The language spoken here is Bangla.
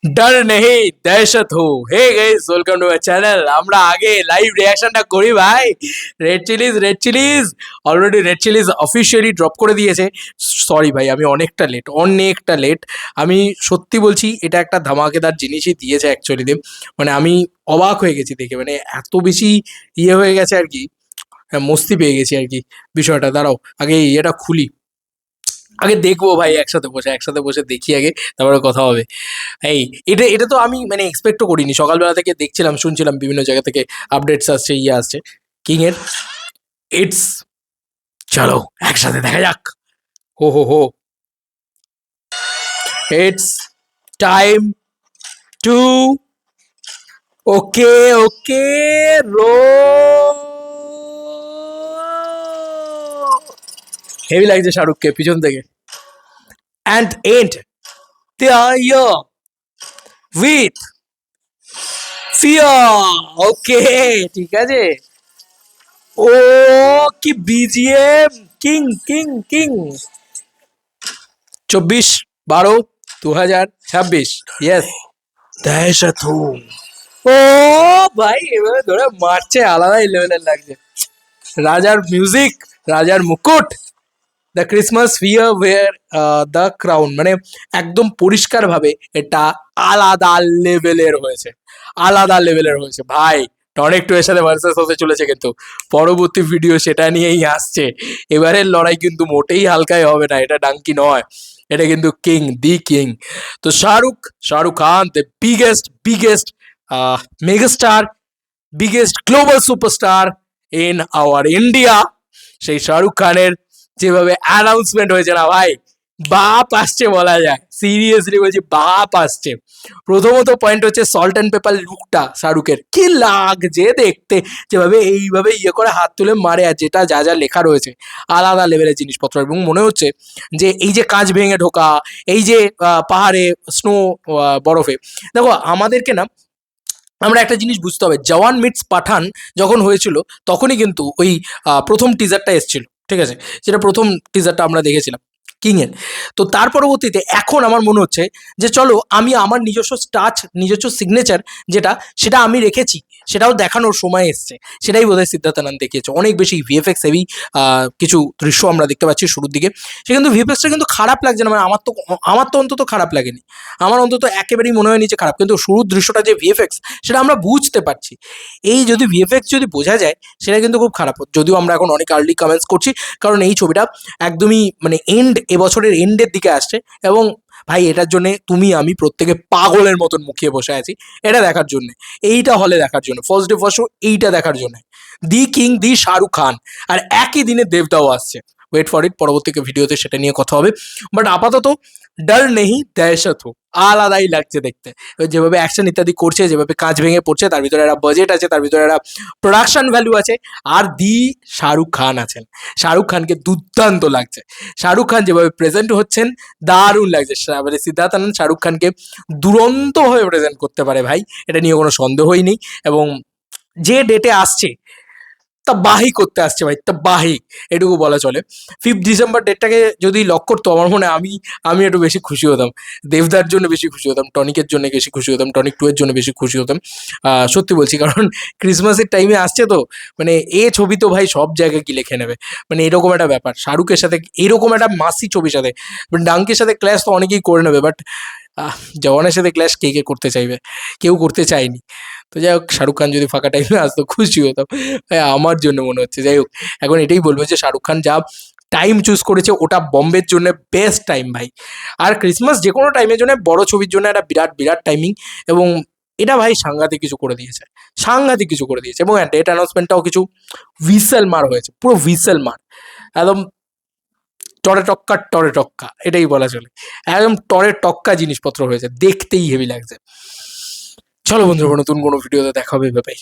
डर नहीं दहशत हो। Hey guys, welcome to my channel. আমরা আগে লাইভ রিঅ্যাকশনটা করি ভাই। Red Chillies already Red Chillies officially drop করে দিয়েছে। সরি ভাই, আমি অনেকটা লেট। আমি সত্যি বলছি, এটা একটা ধামাকেদার জিনিসই দিয়েছে অ্যাকচুয়ালি। মানে আমি অবাক হয়ে গেছি দেখে, মানে এত বেশি ইয়ে হয়ে গেছে আর কি। হ্যাঁ, মস্তি পেয়ে গেছি আর কি বিষয়টা। দাঁড়াও আগে এটা খুলি, আগে দেখবো ভাই, একসাথে বসে দেখি আগে, তারপরে কথা হবে। এই এটা এটা তো আমি মানে এক্সপেক্টও করিনি। সকালবেলা থেকে দেখছিলাম, শুনছিলাম বিভিন্ন জায়গা থেকে আপডেটস আসছে, ইয়ে আসছে কিং এর। ইটস, চলো একসাথে দেখা যাক। হো, it's time to, okay okay, রো, হেভি লাগছে শাহরুখকে পিছন থেকে। And end year with fear. Okay, ঠিক আছে। ও কি BGM! King king king 24/12/2026। Yes, দহশত হুম। ও ভাই, এভাবে ধরে মারছে, আলাদাই লেভেলের লাগছে। রাজার মিউজিক, রাজার মুকুট, the Christmas fear wear the crown, মানে একদম পরিষ্কারভাবে এটা আলাদা লেভেলের হয়েছে। ভাই। টনিক টু এর সাথে ভার্সেস হতে চলেছে, কিন্তু পরবর্তী ভিডিও সেটা নিয়েই আসছে। এবারের লড়াই কিন্তু মোটেই হালকাই হবে না, এটা ডাঙ্কি নয়, এটা কিন্তু কিং, দি কিং। তো Shahrukh Khan, the biggest megastar, biggest global superstar in our India. সেই শাহরুখ খানের যেভাবে অ্যানাউন্সমেন্ট হয়েছে না ভাই, বাপ আসছে বলা যায়। সিরিয়াসলি বলছি, বাপ আসছে। প্রথমত পয়েন্ট হচ্ছে সল্ট অ্যান্ড পেপার লুকটা শাহরুখের কি লাগছে দেখতে, যেভাবে এইভাবে ইয়ে করে হাত তুলে মারে, আর যেটা যা লেখা রয়েছে আলাদা লেভেলের জিনিসপত্র। এবং মনে হচ্ছে যে এই যে কাঁচ ভেঙে ঢোকা, এই যে পাহাড়ে স্নো, বরফে, দেখো আমাদেরকে না, আমরা একটা জিনিস বুঝতে হবে, জওয়ান মিটস পাঠান যখন হয়েছিল তখনই কিন্তু ওই প্রথম টিজারটা এসেছিল, ঠিক আছে, যেটা প্রথম টিজারটা আমরা দেখেছিলাম কিংয়ের। তো তার পরবর্তীতে এখন আমার মনে হচ্ছে যে চলো আমি আমার নিজস্ব টাচ, নিজস্ব সিগনেচার যেটা, সেটা আমি রেখেছি, সেটাও দেখানোর সময় এসছে। সেটাই বোধহয় সিদ্ধার্থ আনন্দ দেখিয়েছে। অনেক বেশি ভিএফএক্স হেভি কিছু দৃশ্য আমরা দেখতে পাচ্ছি শুরুর দিকে। সে কিন্তু ভিএফএক্সটা কিন্তু খারাপ লাগছে না, মানে আমার তো অন্তত খারাপ লাগেনি। আমার অন্তত একেবারেই মনে হয়নি যে খারাপ, কিন্তু শুরুর দৃশ্যটা যে ভিএফএক্স, সেটা আমরা বুঝতে পারছি। এই যদি ভিএফএক্স যদি বোঝা যায়, সেটা কিন্তু খুব খারাপ। যদিও আমরা এখন অনেক আর্লি কমেন্টস করছি, কারণ এই ছবিটা একদমই মানে এবছরের এন্ডের দিকে আসছে। এবং ভাই, এটার জন্য তুমি আমি প্রত্যেকে পাগলের মতন মুখিয়ে বসে আছি এটা দেখার জন্য, এইটা হলে দেখার জন্য, ফার্স্ট ডে ফার্স্ট শো এইটা দেখার জন্য। দি কিং, দি শাহরুখ খান, আর একই দিনে দেবদাও আসছে। ওয়েট ফর ইট, পরবর্তী ভিডিওতে সেটা নিয়ে কথা হবে। বাট আপাতত ডর নেই দহশত হো, আলাদাই লাগছে দেখতে। যেভাবে অ্যাকশন ইত্যাদি করছে, যেভাবে কাঁচ ভেঙে পড়ছে, তার ভিতরে একটা বাজেট আছে, তার ভিতরে একটা প্রোডাকশন ভ্যালু আছে। আর দি শাহরুখ খান আছেন, শাহরুখ খানকে দুর্দান্ত লাগছে। শাহরুখ খান যেভাবে প্রেজেন্ট হচ্ছেন, দারুণ লাগছে। মানে সিদ্ধার্থ আনন্দ শাহরুখ খানকে দুরন্তভাবে প্রেজেন্ট করতে পারে ভাই, এটা নিয়ে কোনো সন্দেহই নেই। এবং যে ডেটে আসছে, তাবাহি করতে আসছে ভাই, তাবাহি, এটুকু বলা চলে। 5th ডিসেম্বর ডেটটাকে যদি লক করতো, আমার মনে হয় আমি একটু বেশি খুশি হতাম। দেবদার জন্য বেশি খুশি হতাম, টনিকের জন্য বেশি খুশি হতাম, টনিক 2 এর জন্য বেশি খুশি হতাম। সত্যি বলছি, কারণ ক্রিসমাসের টাইমে আসছে তো, মানে এ ছবি তো ভাই সব জায়গায় কি লিখে নেবে, মানে এরকম একটা ব্যাপার। শাহরুখের সাথে এরকম একটা মাসি ছবির সাথে, ডাঙ্কের সাথে ক্ল্যাশ তো অনেকেই করে নেবে, বাট জওয়ানের সাথে ক্ল্যাশ কে করতে চাইবে? কেউ করতে চায়নি। তো যাই হোক, শাহরুখ খান যদি ফাঁকা টাইমে আসতো খুশি হতাম। হ্যাঁ, আমার জন্য মনে হচ্ছে। যাই হোক, এখন এটাই বলবো যে শাহরুখ খান যা টাইম চুজ করেছে, ওটা বম্বের জন্য বেস্ট টাইম ভাই। আর ক্রিসমাস যে কোনো টাইমের জন্য, বড় ছবির জন্য একটা বিরাট বিরাট টাইমিং। এবং এটা ভাই সাংঘাতিক কিছু করে দিয়েছে, সাংঘাতিক কিছু করে দিয়েছে। এবং ডেট অ্যানাউন্সমেন্টটাও কিছু হুইসেল মার হয়েছে, পুরো হুইসেল মার, একদম টরে টক্কা, এটাই বলা চলে। একদম টরে টক্কা জিনিসপত্র হয়েছে, দেখতেই হেভি লাগছে। চলো বন্ধুরা, নতুন কোনো ভিডিওতে দেখা হবে, বাই।